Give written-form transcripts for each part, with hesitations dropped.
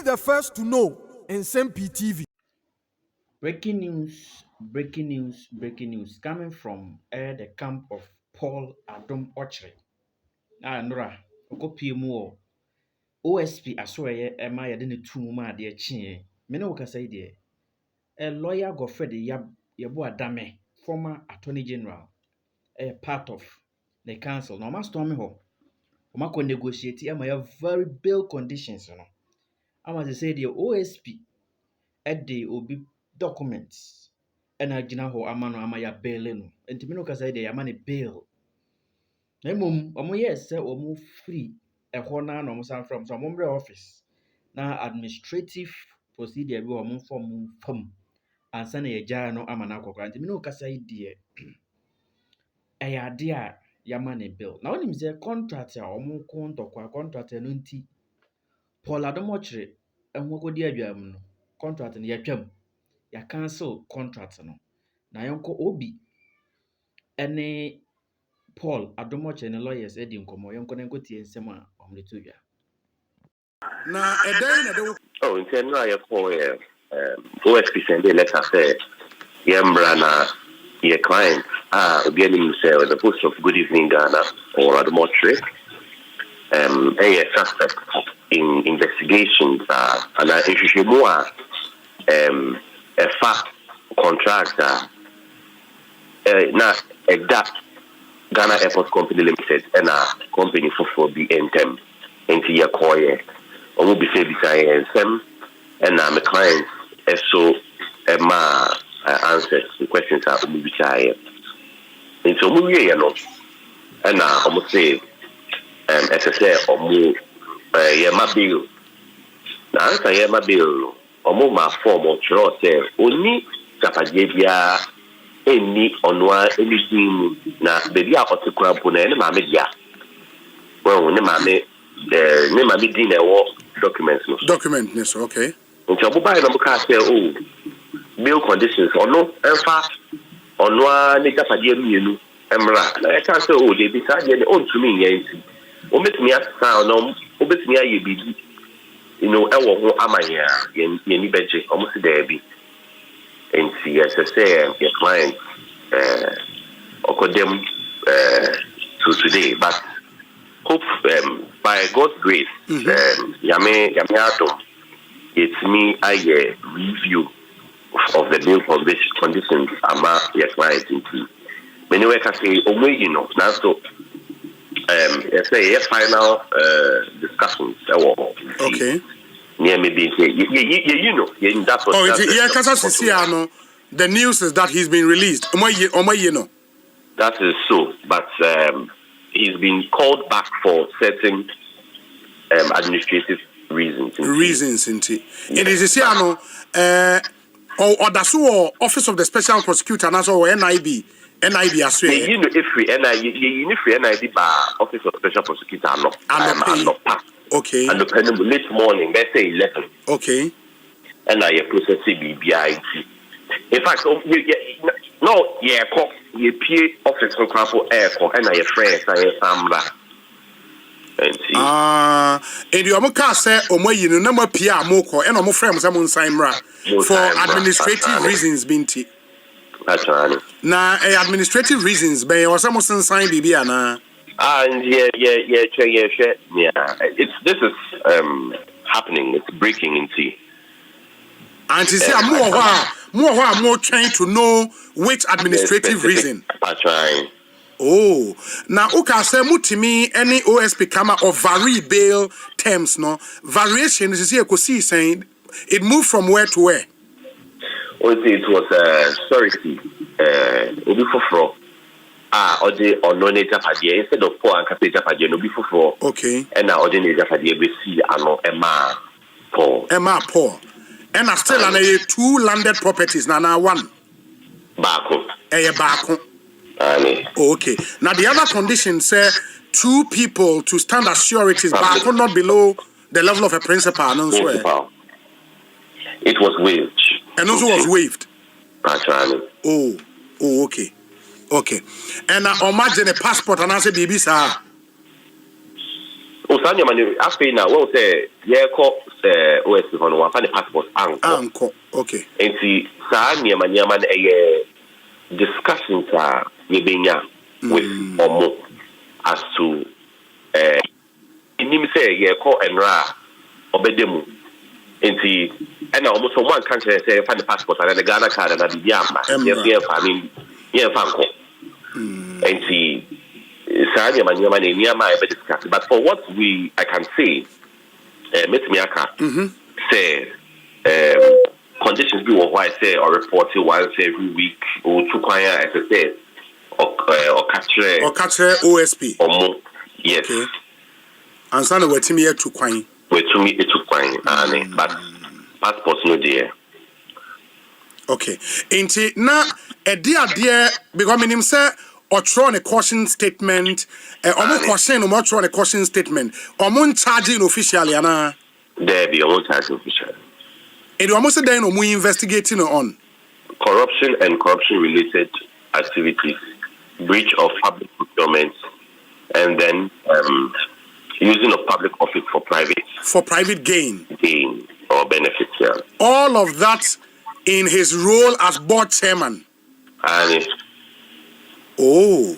the first to know in Nsem-Pii TV. Breaking news, breaking news, breaking news coming from the camp of Paul Adom Otchere. Nora, okopie mu OSP asoye ema yede ne tumu ma de chie. Me ne wokasa ide. Lawyer Godfred Yabo Adame, former Attorney General, a part of the council. Now, ma storm ho. Oma ko negotiate ama ya very bail conditions no. Ama say the OSP the obi documents ena gina ho ama no ama ya bail no. Enti me no kasa de ya ma ne bail. Na mum omo yes say omo free ho na no mo san from so omo office. Na administrative procedure bi omo form ansa na yagya no ama na akokora. Enti me no kasa de ade a yama ne bill. Na onim say contract a omo ko ntokwa contract no nti Paul Adom Otchere enwo kodi Agyabeng no contract no yatwam. Ya cancel contract no. Na yonko obi ene Paul Adom Otchere ne lawyers edi nkomo yonko na nkotie nsem a omle todwa. Na edan na de Oh, in terms of OSP send a letter say Yambrana your client beginning say the post of Good Evening Ghana or Adom Otchere a suspect in investigations and I issue more a fact contractor na exact Ghana Airport Company Limited and a company for the Nsem into your coye or will be say beside Nsem and my client so ma answers the questions are will be shy and so we know and almost say as I say or more my bill now answer my bill or more my form of draw say only Kapajebia any onwa anything na baby a otikura po na ma media well ne ma me din e documents no document yes okay. Nti obubai na buka say oh bail conditions ono enfa onwa ne Kapajie mienu emra na e ka say oh they be say dey on to me yen nti o metumi asa no o betumi aye bibi you know e wo ho amanya yen ni beje almost there be and see as I say your client them to today but hope by God's grace Yame Adom it's me I review of the bail conditions ama your client into many way can say you know now so say final discussions okay near maybe you know that's what the news is that he's been released. You know. That is so, but he's been called back for certain administrative reasons. It is or that's Office of the Special Prosecutor and also NIB as well. You know, if we NIB by Office of Special Prosecutor, no. Okay. And the late morning, let's say 11. Okay. And I process CBBI. In fact, no, you pay office for example, airport, and I friends, I am and you are say, you know, number Pia Moko, and I'm friends, I'm on Simra for administrative reasons, Binti. That's right. Now, administrative reasons, but you was almost in sign Bibiana. And yeah. This is happening. It's breaking into. And to say more trying to know which administrative reason. That's right. Oh, now okay, say mutimi any OSP come or vary bail terms no variation is here see saying it moved from where to where. It was sorry obi foforo or the unknown Japadie instead of poor and capital Japadie no be foforo. Okay. And now ordinary Japadie we see Emma Paul. And I still an 2 landed properties now one. Bako. Bako. Okay. Now the other condition say 2 people to stand as sureties, Bako not below the level of a principal. Principal. It was waived. And also was waived. Actually. Oh, okay. Okay. And imagine a passport and I say baby sir. Osanya mani after now we say yeah call OSP on one find the passport anko okay enti saa nyama na discussions are yebenya with omo as to inim say yeah call enra obedemu enti and almost one country say find the passport and the Ghana card and the Biama yeah family yeah fanko enti saa nyama ebe discuss but for what I can say say conditions be what I say or report it once every week or two choir as I say or Otchere OSP yes okay and sana wetimi here to kwai wetumi etu kwai but passport no there okay enti na ade because minim say Otchere a caution statement omo caution no Otchere a caution statement omo charging officially ana there be omo charging officially it almost say then omo investigating on corruption and corruption related activities, breach of public procurement, and then using of public office for private gain or benefits. Yeah. All of that in his role as board chairman. And oh.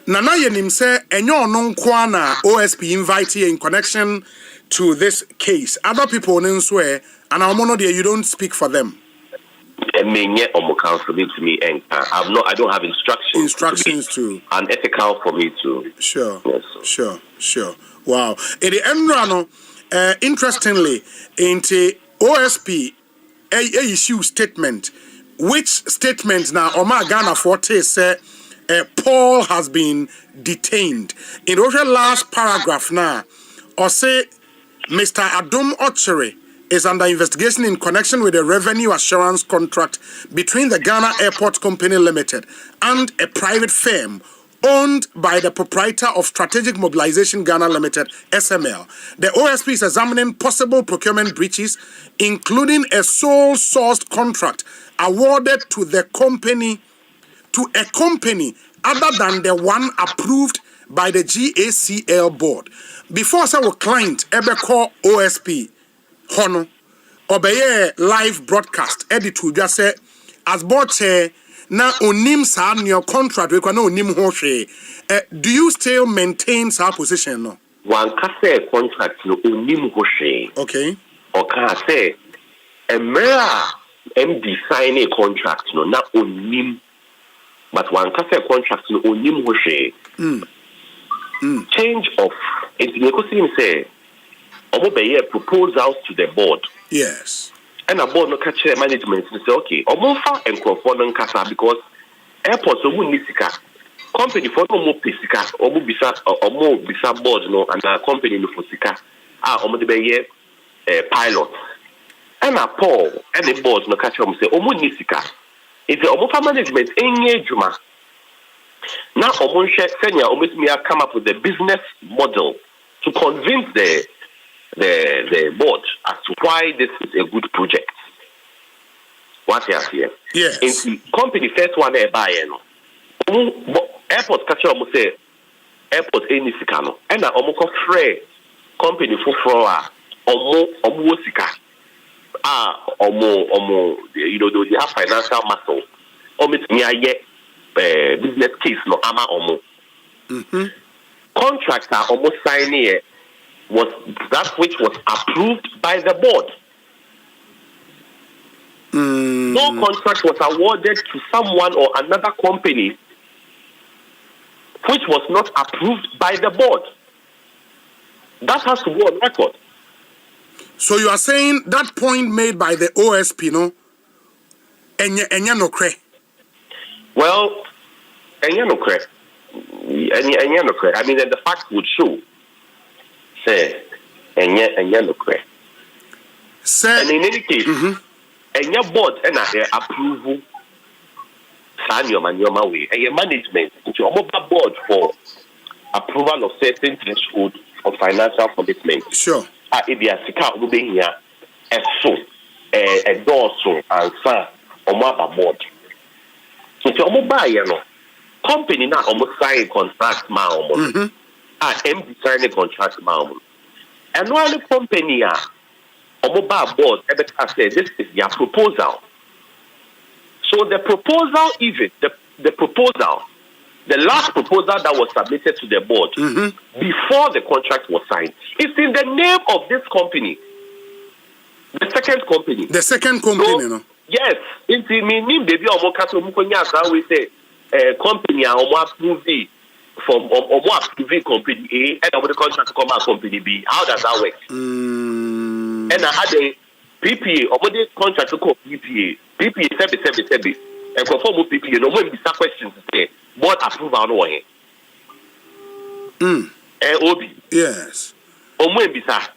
Nana yenim say enyo no nkwa na OSP invite you in connection to this case. Other people swear and amono there you don't speak for them. I don't have instructions to unethical for me to. Sure. Yes, sure. Wow. In the end, interestingly, into OSP issue statement, which statement now Omar Ghana Forte said Paul has been detained. In the last paragraph now, or say Mr. Adom Otchere is under investigation in connection with a revenue assurance contract between the Ghana Airport Company Limited and a private firm owned by the proprietor of Strategic Mobilization Ghana Limited, SML. The OSP is examining possible procurement breaches, including a sole-sourced contract awarded to a company other than the one approved by the GACL board. Before our client ever call OSP, Hono, obeye live broadcast edit to just say as board chair na onim sa your contract we na onim ho hwe do you still maintain sa position no one ka say contract no onim ho hwe okay o ka say emra MD sign a contract no na onim but one ka say contract no onim ho hwe change of it we go see him say obey proposals to the board. Yes. And a board no catch management and say, okay, omofa and conforming casa because airports so nisika. Company for no more pisika, omo bisa board no and a company no for sika. Omo de be pilot. And a Paul and the board no catch say omo nisika. It's the omofa management enye juma. Now omo senior omo me come up with the business model to convince the board as to why this is a good project. What you here? Yes. In the company first one they buy airport catch almost say airport any sikano and na almost free company for fraud omo sika omo you know they have financial muscle omo me business case no ama omo contractor almost sign here was that which was approved by the board. No contract was awarded to someone or another company which was not approved by the board. That has to go on record. So you are saying that point made by the OSP, no? Enya no kre. Well, enya no kre. Enya no kre. I mean, the fact would show. Say, and look and in any case, and your board and approval, sign your way, and your management, into your mobile board for approval of certain threshold of financial commitment. Sure. If you are sick out, will be here a door so and sign on mobile board. So, your mobile, company now almost sign contract, MD signing contract mount. And one company mobile board said this is their proposal. So the proposal, even the proposal, the last proposal that was submitted to the board before the contract was signed, is in the name of this company. The second company. The second company, so, no? Yes. It's meaning baby we say company approve from approve company A and the contract come out company B. How does that work? And I had a PPA or the contract to call PPA. PPA sebi. And conform PPA, no more be questions to say board approval no way. Obi. Yes. Omo bisa.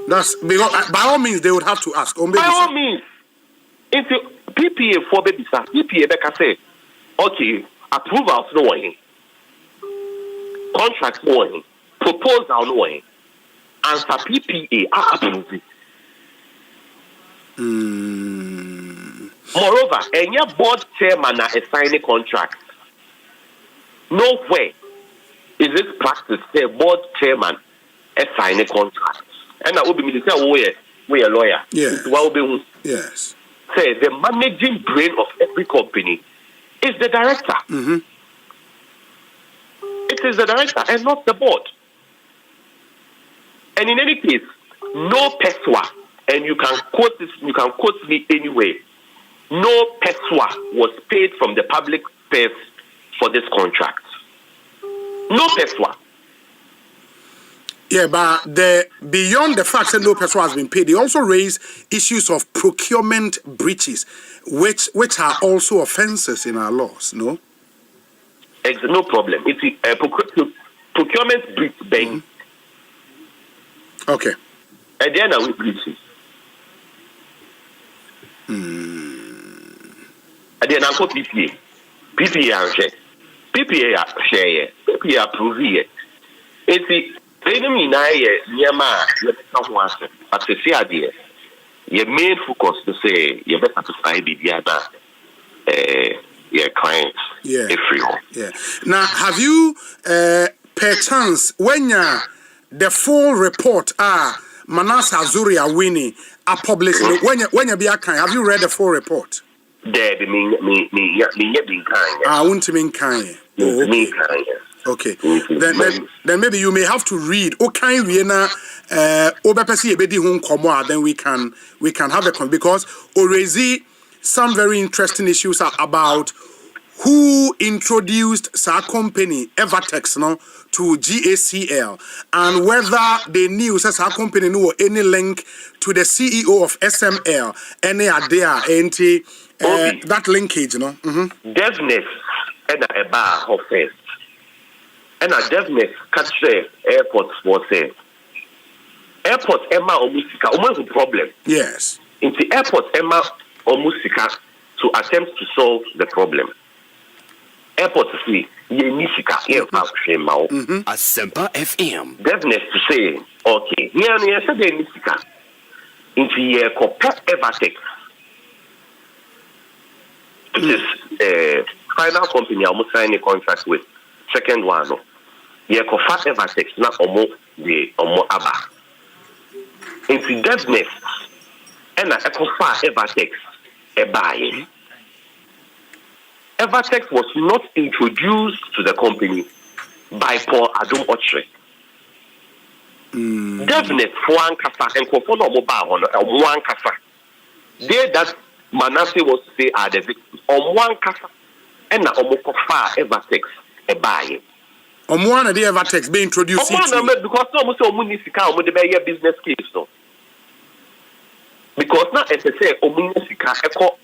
That's because by all means they would have to ask. By all means, if PPA for baby sir, PPA can say, okay, approval no way, contract no way, proposal no way, answer PPA approve it. Moreover, any board chairman assigning contract. Nowhere is this practice say board chairman assigning contract. And I will be say we a lawyer. Yes. Yes. Say the managing brain of every company is the director. It is the director and not the board. And in any case, no peswa, and you can quote this, you can quote me anyway. No peswa was paid from the public purse for this contract. No peswa. Yeah, but beyond the fact that no person has been paid, they also raise issues of procurement breaches, which are also offences in our laws, no? No problem. It's procurement breach bank. Okay. And then I will breaches. And then I go PPA. PPA share. PPA approve it. It's enemy na yema but to see idea your main focus to say you better satisfy the other your clients. Yeah. Everyone. Yeah. Now have you per chance when the full report Manas Azuri Awini are published when you be a kind, have you read the full report? There me being kind. Won't mean kind. Okay. Then maybe you may have to read. Okay, then we can have a con because already some very interesting issues are about who introduced our company Evertex to GACL and whether they knew our company knew any link to the CEO of SML any idea that linkage, Deafness and a bar offense. And a deafness catch airport for say. Airport Emma or Musica, almost a problem. Yes. In the airport Emma or Musica to attempt to solve the problem. Airport to see ye Musica, aircraft shame out. Nsem-Pii FM. Deafness to say, okay, here and here said the Musica. In the year compared Evertex. It is final company almost signing a contract with. Second one, ye kofa Evertex na omo aba. Into deafness, and I kofa Evertex e buy. Evertex was not introduced to the company by Adom Otchere. Deafness for one kasa and kofa no omo ba one kasa. They that Manasseh was to say are the victims. One kasa and na omo kofa Evertex. Buy. One of the Evertex being introduced because no business case no. Because now as I say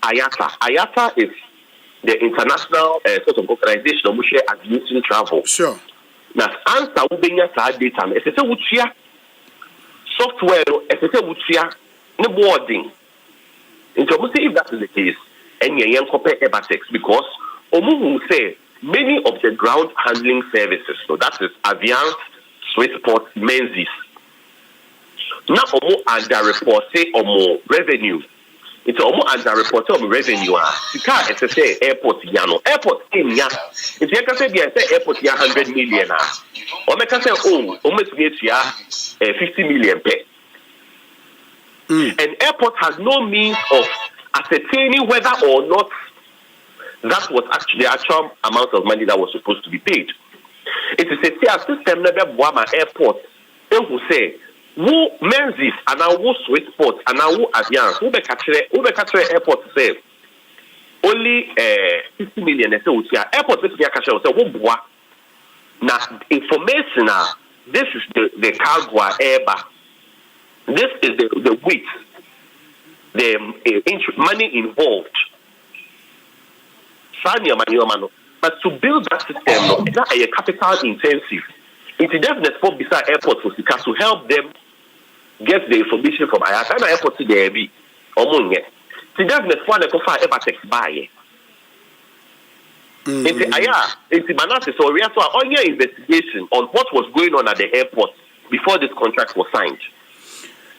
IATA is the international sort of organization of aviation travel. Sure. Now answer ubenya sa data as I say wuchia software as I say wuchia ne boarding. And so if that is the case and you compare Evertex because omu say many of the ground handling services, so that is Aviance, Swissport, Menzies. Now, omo under report say omo revenue It's almost as a report of revenue. Sika say airport yano. Airport in ya. If you can say airport ya 100 million. Or make say almost get ya 50 million pay. And airport has no means of ascertaining whether or not that was actually the actual amount of money that was supposed to be paid. It is a system never Boama airport. They will say, who Menzies and now who Sweet Sports and now who Alliance, who be capture airport say only 50 million. They say, airport is capture. So who boa now information now. This is the cargo airbar. This is the weight, the money involved. But to build that system, it's not a capital intensive. It's definitely for beside airport for Sika to help them get the information from Ayaka airport to the AB. It's definitely for the Kofa ever text by. It's Manasseh, so we have to on your investigation on what was going on at the airport before this contract was signed.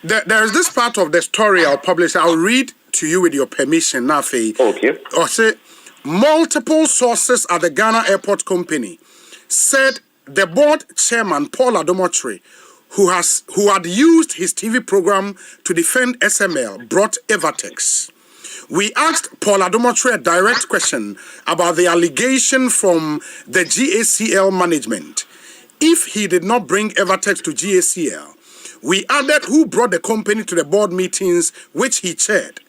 There is this part of the story I'll publish. I'll read to you with your permission, Nafi. Okay. Or say, multiple sources at the Ghana Airport Company said the board chairman, Paul Adom, who had used his TV program to defend SML, brought Evertex. We asked Paul Adom a direct question about the allegation from the GACL management. If he did not bring Evertex to GACL, we added who brought the company to the board meetings which he chaired.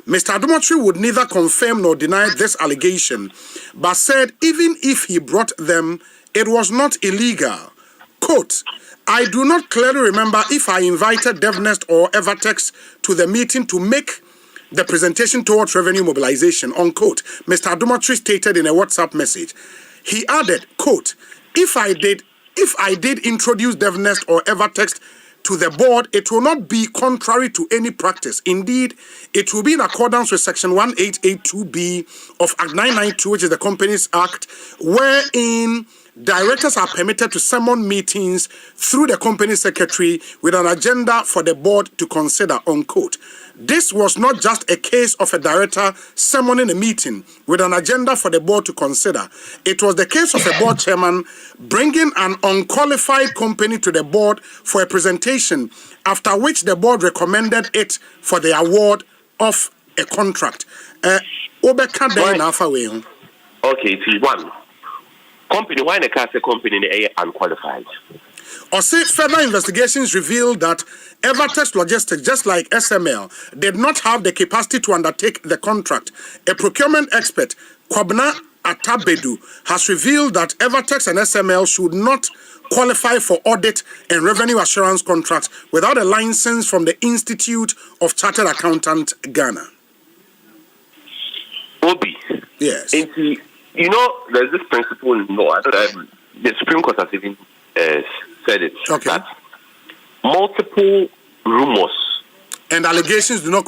Mr. Adom would neither confirm nor deny this allegation, but said even if he brought them, it was not illegal. Quote, I do not clearly remember if I invited DevNest or Evertex to the meeting to make the presentation towards revenue mobilization, unquote, Mr. Adom stated in a WhatsApp message. He added, quote, if I did introduce DevNest or Evertex to the board, it will not be contrary to any practice. Indeed, it will be in accordance with Section 1882B of Act 992, which is the Companies Act, wherein directors are permitted to summon meetings through the company secretary with an agenda for the board to consider, unquote. This was not just a case of a director summoning a meeting with an agenda for the board to consider. It was the case of a board chairman bringing an unqualified company to the board for a presentation, after which the board recommended it for the award of a contract. Okay, it is one. Company, why the company unqualified? Or say further investigations revealed that Evertex Logistics, just like SML, did not have the capacity to undertake the contract. A procurement expert, Kwabna Atabedu, has revealed that Evertex and SML should not qualify for audit and revenue assurance contracts without a license from the Institute of Chartered Accountants, Ghana. Obi. Yes. You know, there's this principle in law. The Supreme Court has even said it. Okay. That multiple rumors and allegations do not